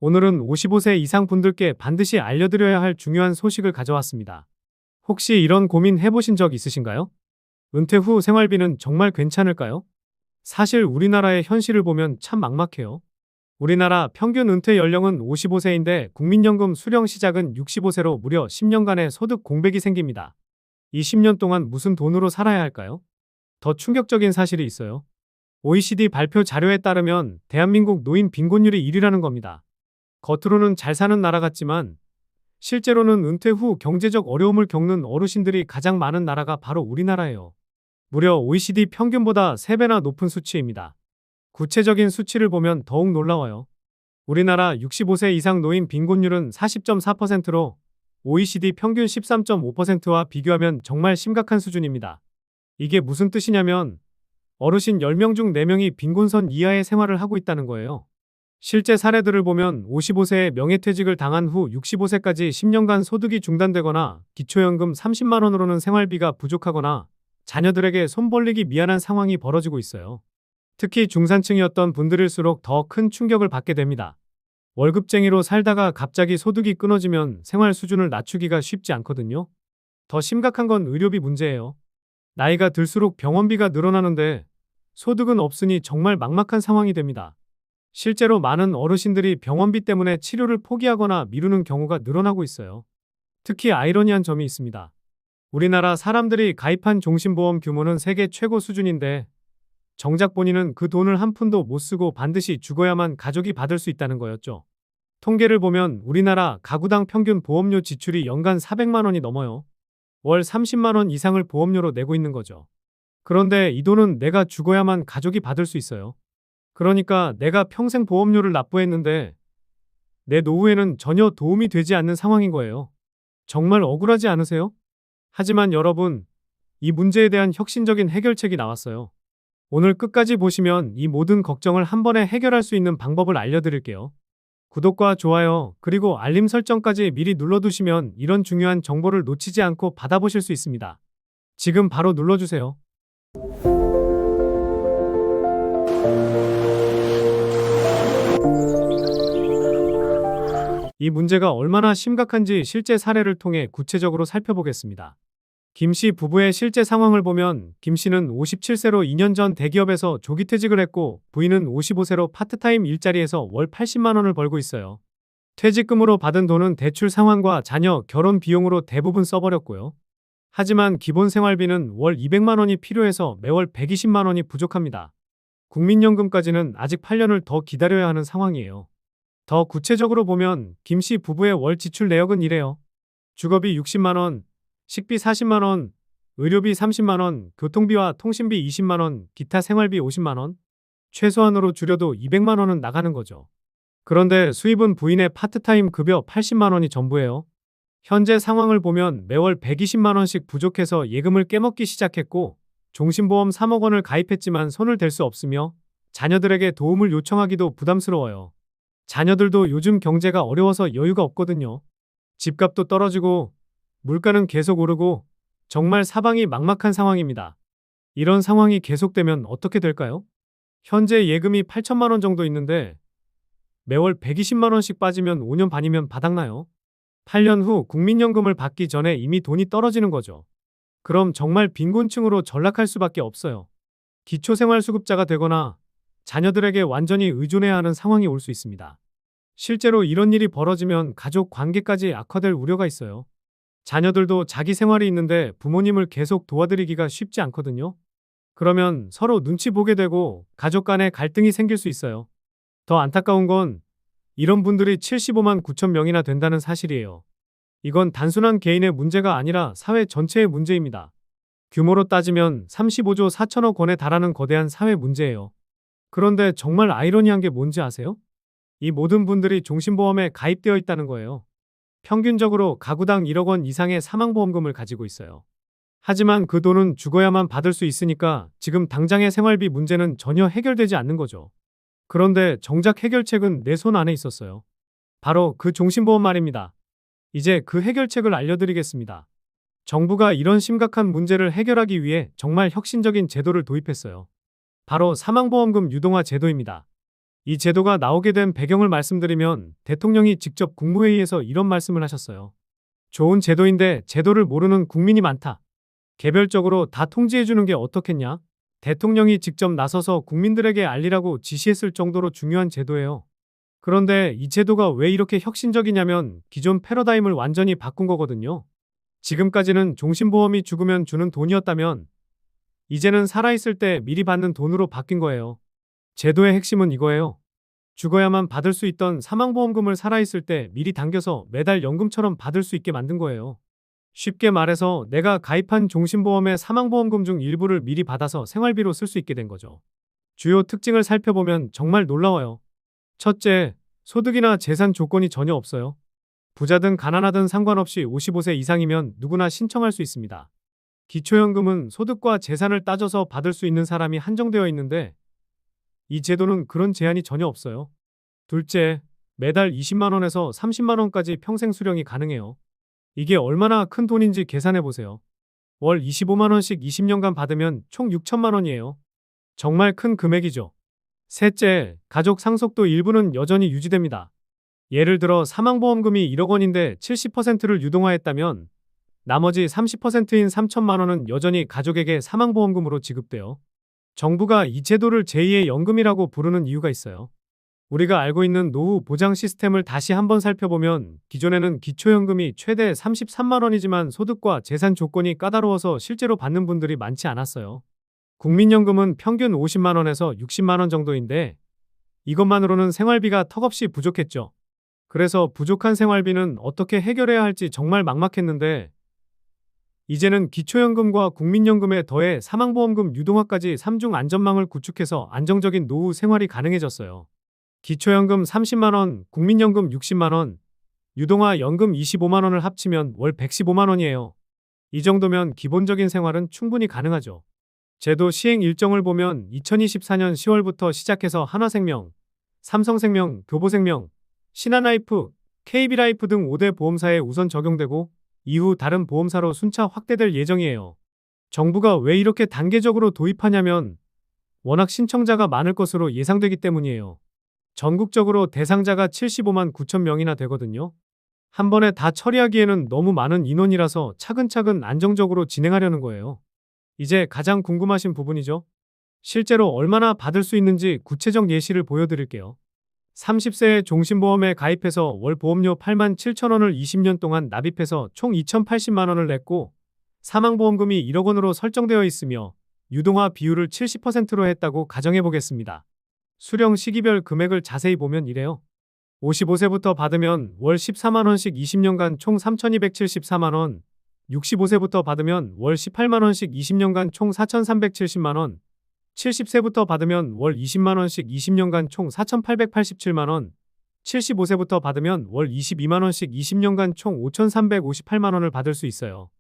오늘은 55세 이상 분들께 반드시 알려드려야 할 중요한 소식을 가져왔습니다. 혹시 이런 고민 해보신 적 있으신가요? 은퇴 후 생활비는 정말 괜찮을까요? 사실 우리나라의 현실을 보면 참 막막해요. 우리나라 평균 은퇴 연령은 55세인데 국민연금 수령 시작은 65세로 무려 10년간의 소득 공백이 생깁니다. 이 10년 동안 무슨 돈으로 살아야 할까요? 더 충격적인 사실이 있어요. OECD 발표 자료에 따르면 대한민국 노인 빈곤율이 1위라는 겁니다. 겉으로는 잘 사는 나라 같지만 실제로는 은퇴 후 경제적 어려움을 겪는 어르신들이 가장 많은 나라가 바로 우리나라예요. 무려 OECD 평균보다 3배나 높은 수치입니다. 구체적인 수치를 보면 더욱 놀라워요. 우리나라 65세 이상 노인 빈곤율은 40.4%로 OECD 평균 13.5%와 비교하면 정말 심각한 수준입니다. 이게 무슨 뜻이냐면 어르신 10명 중 4명이 빈곤선 이하의 생활을 하고 있다는 거예요. 실제 사례들을 보면 55세에 명예퇴직을 당한 후 65세까지 10년간 소득이 중단되거나 기초연금 30만 원으로는 생활비가 부족하거나 자녀들에게 손 벌리기 미안한 상황이 벌어지고 있어요. 특히 중산층이었던 분들일수록 더 큰 충격을 받게 됩니다. 월급쟁이로 살다가 갑자기 소득이 끊어지면 생활 수준을 낮추기가 쉽지 않거든요. 더 심각한 건 의료비 문제예요. 나이가 들수록 병원비가 늘어나는데 소득은 없으니 정말 막막한 상황이 됩니다. 실제로 많은 어르신들이 병원비 때문에 치료를 포기하거나 미루는 경우가 늘어나고 있어요. 특히 아이러니한 점이 있습니다. 우리나라 사람들이 가입한 종신보험 규모는 세계 최고 수준인데 정작 본인은 그 돈을 한 푼도 못 쓰고 반드시 죽어야만 가족이 받을 수 있다는 거였죠. 통계를 보면 우리나라 가구당 평균 보험료 지출이 연간 400만 원이 넘어요. 월 30만 원 이상을 보험료로 내고 있는 거죠. 그런데 이 돈은 내가 죽어야만 가족이 받을 수 있어요. 그러니까 내가 평생 보험료를 납부했는데 내 노후에는 전혀 도움이 되지 않는 상황인 거예요. 정말 억울하지 않으세요? 하지만 여러분, 이 문제에 대한 혁신적인 해결책이 나왔어요. 오늘 끝까지 보시면 이 모든 걱정을 한 번에 해결할 수 있는 방법을 알려드릴게요. 구독과 좋아요, 그리고 알림 설정까지 미리 눌러두시면 이런 중요한 정보를 놓치지 않고 받아보실 수 있습니다. 지금 바로 눌러주세요. 이 문제가 얼마나 심각한지 실제 사례를 통해 구체적으로 살펴보겠습니다. 김 씨 부부의 실제 상황을 보면 김 씨는 57세로 2년 전 대기업에서 조기퇴직을 했고 부인은 55세로 파트타임 일자리에서 월 80만 원을 벌고 있어요. 퇴직금으로 받은 돈은 대출 상환과 자녀 결혼 비용으로 대부분 써버렸고요. 하지만 기본 생활비는 월 200만 원이 필요해서 매월 120만 원이 부족합니다. 국민연금까지는 아직 8년을 더 기다려야 하는 상황이에요. 더 구체적으로 보면 김 씨 부부의 월 지출 내역은 이래요. 주거비 60만 원, 식비 40만 원, 의료비 30만 원, 교통비와 통신비 20만 원, 기타 생활비 50만 원. 최소한으로 줄여도 200만 원은 나가는 거죠. 그런데 수입은 부인의 파트타임 급여 80만 원이 전부예요. 현재 상황을 보면 매월 120만 원씩 부족해서 예금을 깨먹기 시작했고 종신보험 3억 원을 가입했지만 손을 댈 수 없으며 자녀들에게 도움을 요청하기도 부담스러워요. 자녀들도 요즘 경제가 어려워서 여유가 없거든요. 집값도 떨어지고 물가는 계속 오르고 정말 사방이 막막한 상황입니다. 이런 상황이 계속되면 어떻게 될까요? 현재 예금이 8천만 원 정도 있는데 매월 120만 원씩 빠지면 5년 반이면 바닥나요. 8년 후 국민연금을 받기 전에 이미 돈이 떨어지는 거죠. 그럼 정말 빈곤층으로 전락할 수밖에 없어요. 기초생활수급자가 되거나 자녀들에게 완전히 의존해야 하는 상황이 올 수 있습니다. 실제로 이런 일이 벌어지면 가족 관계까지 악화될 우려가 있어요. 자녀들도 자기 생활이 있는데 부모님을 계속 도와드리기가 쉽지 않거든요. 그러면 서로 눈치 보게 되고 가족 간에 갈등이 생길 수 있어요. 더 안타까운 건 이런 분들이 75만 9천 명이나 된다는 사실이에요. 이건 단순한 개인의 문제가 아니라 사회 전체의 문제입니다. 규모로 따지면 35조 4천억 원에 달하는 거대한 사회 문제예요. 그런데 정말 아이러니한 게 뭔지 아세요? 이 모든 분들이 종신보험에 가입되어 있다는 거예요. 평균적으로 가구당 1억 원 이상의 사망보험금을 가지고 있어요. 하지만 그 돈은 죽어야만 받을 수 있으니까 지금 당장의 생활비 문제는 전혀 해결되지 않는 거죠. 그런데 정작 해결책은 내 손 안에 있었어요. 바로 그 종신보험 말입니다. 이제 그 해결책을 알려드리겠습니다. 정부가 이런 심각한 문제를 해결하기 위해 정말 혁신적인 제도를 도입했어요. 바로 사망보험금 유동화 제도입니다. 이 제도가 나오게 된 배경을 말씀드리면 대통령이 직접 국무회의에서 이런 말씀을 하셨어요. 좋은 제도인데 제도를 모르는 국민이 많다. 개별적으로 다 통지해주는 게 어떻겠냐? 대통령이 직접 나서서 국민들에게 알리라고 지시했을 정도로 중요한 제도예요. 그런데 이 제도가 왜 이렇게 혁신적이냐면 기존 패러다임을 완전히 바꾼 거거든요. 지금까지는 종신보험이 죽으면 주는 돈이었다면 이제는 살아있을 때 미리 받는 돈으로 바뀐 거예요. 제도의 핵심은 이거예요. 죽어야만 받을 수 있던 사망보험금을 살아있을 때 미리 당겨서 매달 연금처럼 받을 수 있게 만든 거예요. 쉽게 말해서 내가 가입한 종신보험의 사망보험금 중 일부를 미리 받아서 생활비로 쓸 수 있게 된 거죠. 주요 특징을 살펴보면 정말 놀라워요. 첫째, 소득이나 재산 조건이 전혀 없어요. 부자든 가난하든 상관없이 55세 이상이면 누구나 신청할 수 있습니다. 기초연금은 소득과 재산을 따져서 받을 수 있는 사람이 한정되어 있는데 이 제도는 그런 제한이 전혀 없어요. 둘째, 매달 20만 원에서 30만 원까지 평생 수령이 가능해요. 이게 얼마나 큰 돈인지 계산해 보세요. 월 25만 원씩 20년간 받으면 총 6천만 원이에요. 정말 큰 금액이죠. 셋째, 가족 상속도 일부는 여전히 유지됩니다. 예를 들어 사망보험금이 1억 원인데 70%를 유동화했다면 나머지 30%인 3천만 원은 여전히 가족에게 사망보험금으로 지급돼요. 정부가 이 제도를 제2의 연금이라고 부르는 이유가 있어요. 우리가 알고 있는 노후 보장 시스템을 다시 한번 살펴보면 기존에는 기초연금이 최대 33만 원이지만 소득과 재산 조건이 까다로워서 실제로 받는 분들이 많지 않았어요. 국민연금은 평균 50만 원에서 60만 원 정도인데 이것만으로는 생활비가 턱없이 부족했죠. 그래서 부족한 생활비는 어떻게 해결해야 할지 정말 막막했는데 이제는 기초연금과 국민연금에 더해 사망보험금 유동화까지 3중 안전망을 구축해서 안정적인 노후 생활이 가능해졌어요. 기초연금 30만 원, 국민연금 60만 원, 유동화 연금 25만 원을 합치면 월 115만 원이에요. 이 정도면 기본적인 생활은 충분히 가능하죠. 제도 시행 일정을 보면 2024년 10월부터 시작해서 한화생명, 삼성생명, 교보생명, 신한라이프, KB라이프 등 5대 보험사에 우선 적용되고 이후 다른 보험사로 순차 확대될 예정이에요. 정부가 왜 이렇게 단계적으로 도입하냐면 워낙 신청자가 많을 것으로 예상되기 때문이에요. 전국적으로 대상자가 75만 9천 명이나 되거든요. 한 번에 다 처리하기에는 너무 많은 인원이라서 차근차근 안정적으로 진행하려는 거예요. 이제 가장 궁금하신 부분이죠. 실제로 얼마나 받을 수 있는지 구체적 예시를 보여드릴게요. 30세에 종신보험에 가입해서 월 보험료 8만 7천 원을 20년 동안 납입해서 총 2,080만 원을 냈고 사망보험금이 1억 원으로 설정되어 있으며 유동화 비율을 70%로 했다고 가정해 보겠습니다. 수령 시기별 금액을 자세히 보면 이래요. 55세부터 받으면 월 14만 원씩 20년간 총 3,274만 원, 65세부터 받으면 월 18만 원씩 20년간 총 4,370만 원, 70세부터 받으면 월 20만 원씩 20년간 총 4,887만 원, 75세부터 받으면 월 22만 원씩 20년간 총 5,358만 원을 받을 수 있어요.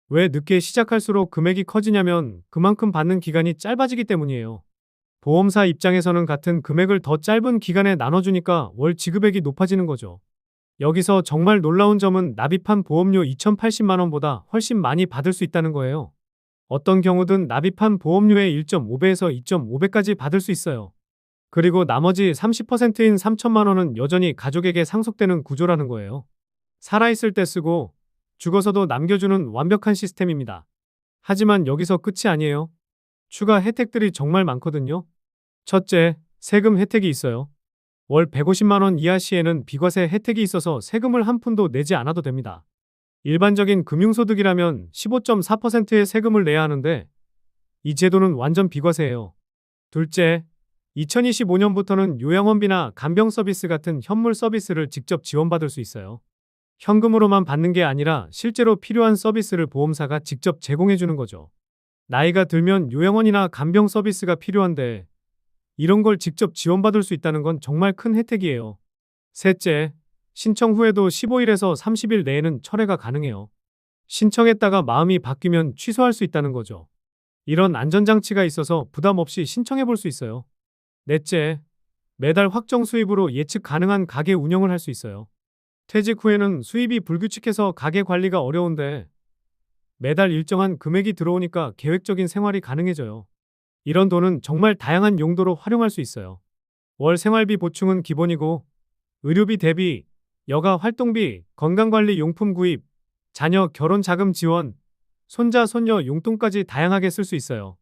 왜 늦게 시작할수록 금액이 커지냐면 그만큼 받는 기간이 짧아지기 때문이에요. 보험사 입장에서는 같은 금액을 더 짧은 기간에 나눠주니까 월 지급액이 높아지는 거죠. 여기서 정말 놀라운 점은 납입한 보험료 2,080만 원보다 훨씬 많이 받을 수 있다는 거예요. 어떤 경우든 납입한 보험료의 1.5배에서 2.5배까지 받을 수 있어요. 그리고 나머지 30%인 3천만 원은 여전히 가족에게 상속되는 구조라는 거예요. 살아있을 때 쓰고 죽어서도 남겨주는 완벽한 시스템입니다. 하지만 여기서 끝이 아니에요. 추가 혜택들이 정말 많거든요. 첫째, 세금 혜택이 있어요. 월 150만 원 이하 시에는 비과세 혜택이 있어서 세금을 한 푼도 내지 않아도 됩니다. 일반적인 금융소득이라면 15.4%의 세금을 내야 하는데 이 제도는 완전 비과세예요. 둘째, 2025년부터는 요양원비나 간병 서비스 같은 현물 서비스를 직접 지원받을 수 있어요. 현금으로만 받는 게 아니라 실제로 필요한 서비스를 보험사가 직접 제공해 주는 거죠. 나이가 들면 요양원이나 간병 서비스가 필요한데 이런 걸 직접 지원받을 수 있다는 건 정말 큰 혜택이에요. 셋째, 신청 후에도 15일에서 30일 내에는 철회가 가능해요. 신청했다가 마음이 바뀌면 취소할 수 있다는 거죠. 이런 안전장치가 있어서 부담 없이 신청해 볼 수 있어요. 넷째, 매달 확정 수입으로 예측 가능한 가게 운영을 할 수 있어요. 퇴직 후에는 수입이 불규칙해서 가게 관리가 어려운데 매달 일정한 금액이 들어오니까 계획적인 생활이 가능해져요. 이런 돈은 정말 다양한 용도로 활용할 수 있어요. 월 생활비 보충은 기본이고 의료비 대비, 여가 활동비, 건강관리 용품 구입, 자녀 결혼 자금 지원, 손자 손녀 용돈까지 다양하게 쓸 수 있어요.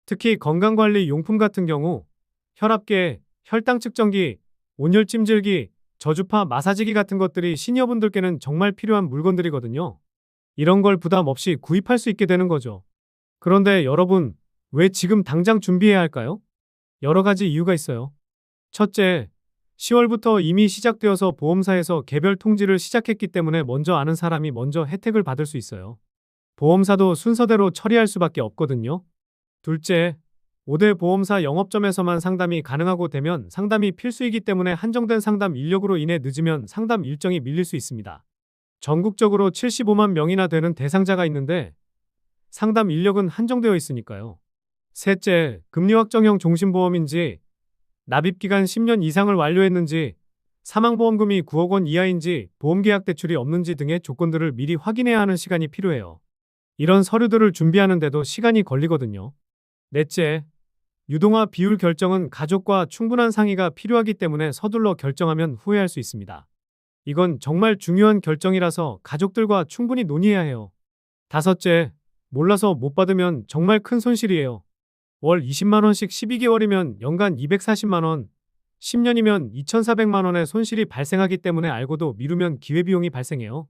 특히 건강관리 용품 같은 경우 혈압계, 혈당 측정기, 온열 찜질기, 저주파 마사지기 같은 것들이 시니어분들께는 정말 필요한 물건들이거든요. 이런 걸 부담 없이 구입할 수 있게 되는 거죠. 그런데 여러분, 왜 지금 당장 준비해야 할까요? 여러 가지 이유가 있어요. 첫째, 10월부터 이미 시작되어서 보험사에서 개별 통지를 시작했기 때문에 먼저 아는 사람이 먼저 혜택을 받을 수 있어요. 보험사도 순서대로 처리할 수밖에 없거든요. 둘째, 5대 보험사 영업점에서만 상담이 가능하고 되면 상담이 필수이기 때문에 한정된 상담 인력으로 인해 늦으면 상담 일정이 밀릴 수 있습니다. 전국적으로 75만 명이나 되는 대상자가 있는데 상담 인력은 한정되어 있으니까요. 셋째, 금리 확정형 종신보험인지, 납입기간 10년 이상을 완료했는지, 사망보험금이 9억 원 이하인지, 보험계약 대출이 없는지 등의 조건들을 미리 확인해야 하는 시간이 필요해요. 이런 서류들을 준비하는데도 시간이 걸리거든요. 넷째, 유동화 비율 결정은 가족과 충분한 상의가 필요하기 때문에 서둘러 결정하면 후회할 수 있습니다. 이건 정말 중요한 결정이라서 가족들과 충분히 논의해야 해요. 다섯째, 몰라서 못 받으면 정말 큰 손실이에요. 월 20만 원씩 12개월이면 연간 240만 원, 10년이면 2,400만 원의 손실이 발생하기 때문에 알고도 미루면 기회비용이 발생해요.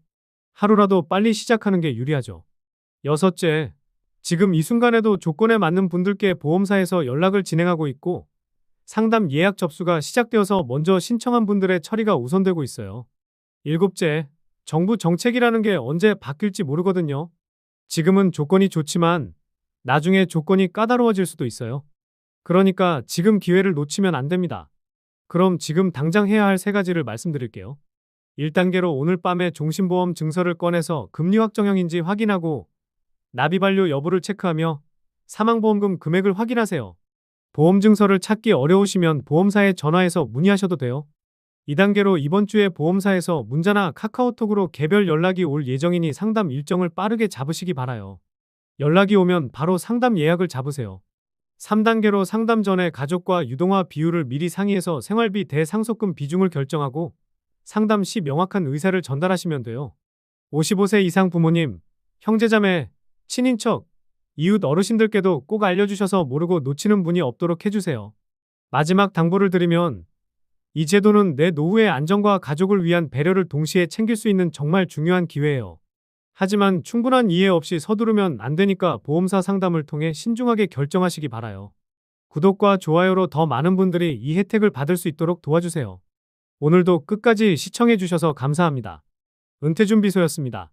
하루라도 빨리 시작하는 게 유리하죠. 여섯째, 지금 이 순간에도 조건에 맞는 분들께 보험사에서 연락을 진행하고 있고 상담 예약 접수가 시작되어서 먼저 신청한 분들의 처리가 우선되고 있어요. 일곱째, 정부 정책이라는 게 언제 바뀔지 모르거든요. 지금은 조건이 좋지만 나중에 조건이 까다로워질 수도 있어요. 그러니까 지금 기회를 놓치면 안 됩니다. 그럼 지금 당장 해야 할 세 가지를 말씀드릴게요. 1단계로 오늘 밤에 종신보험 증서를 꺼내서 금리 확정형인지 확인하고 납입 완료 여부를 체크하며 사망보험금 금액을 확인하세요. 보험증서를 찾기 어려우시면 보험사에 전화해서 문의하셔도 돼요. 2단계로 이번 주에 보험사에서 문자나 카카오톡으로 개별 연락이 올 예정이니 상담 일정을 빠르게 잡으시기 바라요. 연락이 오면 바로 상담 예약을 잡으세요. 3단계로 상담 전에 가족과 유동화 비율을 미리 상의해서 생활비 대상속금 비중을 결정하고 상담 시 명확한 의사를 전달하시면 돼요. 55세 이상 부모님, 형제자매, 친인척, 이웃 어르신들께도 꼭 알려주셔서 모르고 놓치는 분이 없도록 해주세요. 마지막 당부를 드리면 이 제도는 내 노후의 안정과 가족을 위한 배려를 동시에 챙길 수 있는 정말 중요한 기회예요. 하지만 충분한 이해 없이 서두르면 안 되니까 보험사 상담을 통해 신중하게 결정하시기 바라요. 구독과 좋아요로 더 많은 분들이 이 혜택을 받을 수 있도록 도와주세요. 오늘도 끝까지 시청해주셔서 감사합니다. 은퇴준비소였습니다.